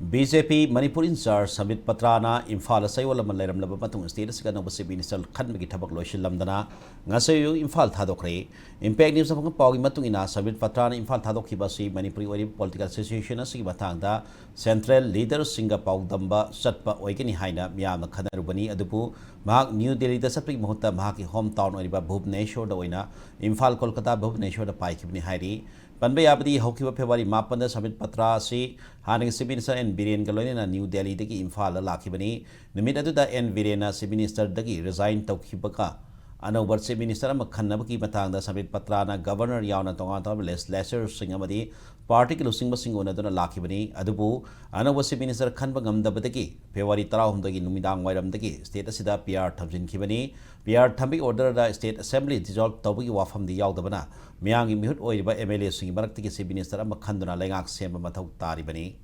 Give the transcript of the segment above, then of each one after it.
BJP Manipur in charge Sambit Patra na Imphal Sayol Malaram Labatung State Ganobasi Minister Kanbiki Tabak Loshil Lamdana, Nasayu Imphal Tadokre, Impact News of Pau Matungina, Sambit Patra, Imphal Tadokibasi, Manipuri Political Association, Sibatanga, Central Leader Singapore Damba, Satpa Oikini Haina, Miyama Kanarubani, Adupu, Mark New Delhi, the Supreme Muhta Mahaki hometown or Bhubnesho, the winner, Imphal Kolkata, Bhubnesho, the Paikibni Hairi. Panbayabadi Hokiba February Mapanda Sambit Patra si Haning si Minister and Biren Galona New Delhi dagi Imphal Lakibani Numita to the N Virena si Minister dagi resigned Tokibaka Ano Wat si Minister Makanabaki Matanga Sambit Patra na Governor Yauna Tonga lesser Singamadi Party losing Basingona Dona Lakibani Adubu Ano was si Minister Kanbagam Dabadaki February Traum dagi Numidang Wairam dagi State Sida PR Tamsin Kibani PR Tambi order the State Assembly dissolved Tobi Wafam the Yaldabana Miang Mihut Oi by MLA Sing Barakti si Minister Makanduna Langak Semba Matau Taribani.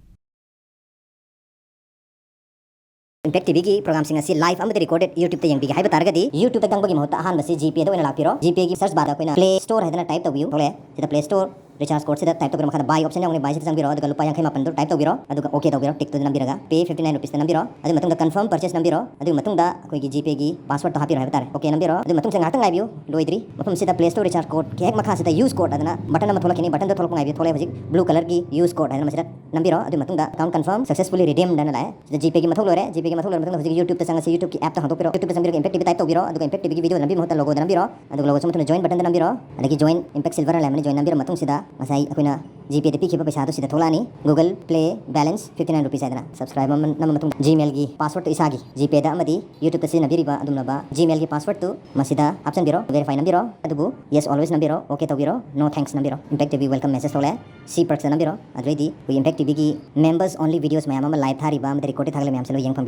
Impact TV की program सिंग असि live अमदे recorded YouTube ते यंग हाइब तारगदी YouTube ते तंगबगी महत अहान बसी GPA दो लापिरो GPA की सर्च बार कोइना प्ले स्टोर हैदना टाइप तबियो तोले सिदा प्ले स्टोर रिचार्ज कोड सिदा टाइप तबिरो मखना बाय ऑप्शन ने बाय सिदा संबिरो अदुगा लुपा यांखै मापन दो टाइप तबिरो अदुगा ओके तबिरो टिक तो नंबिरगा पे 59 रुपीस ते नंबिरो अदु मतुंग दा कंफर्म परचेस नंबिरो अदु मतुंग दा कोई की GPA की पासवर्ड तो हापिरो हाइब तारे ओके नंबिरो अदु मतुंग से ngaतंग लाइबियो लोइद्री मफम सिदा प्ले स्टोर रिचार्ज कोड के मखा सिदा यूज कोड अदना बटन नंबर थोलकिनी बटन तो थोलक लाइबियो थोले हजिक ब्लू कलर की यूज कोड हैदना मसिदा नंबिरो अदु मतुंग दा अकाउंट कंफर्म सक्सेसफुली रिडीम दना लाय सिदा GPA की मथोल रे GPA की मथोल मतुंग हजिक YouTube ते संग से YouTube की ऐप तो हतो पिरो YouTube ते संबिरो Impact TV टाइप तबिरो अदु Impact TV की वीडियो नंबी महत लोगो नंबिरो अदु लोगो समतुन जॉइन बटन नंबिरो अदगी जॉइन Impact Silver लामने जॉइन नंबिरो मतुंग सिदा मसाई अखुना GPA ते पिखिबा पैसा तो सिदा थोलानी Google Play balance 59 रुपीस हैदना सब्सक्राइब नम मतुंग Gmail की पासवर्ड तो इसागी GPA दा अमदी YouTube ते सिनबिरिबा अदुमनबा Gmail की पासवर्ड तो मसिदा ऑप्शन बिरो वेरीफाई नंबिरो अदुबु yes always नंबिरो ओके तबिरो no thanks नंबिरो Impact TV वेलकम मैसेज थोले C perks नंबिरो अदवेदी वी Impact TV की members only videos में आमा लाइव थारिबा अमदे रिकॉर्ड थागले में हमसे लो यंग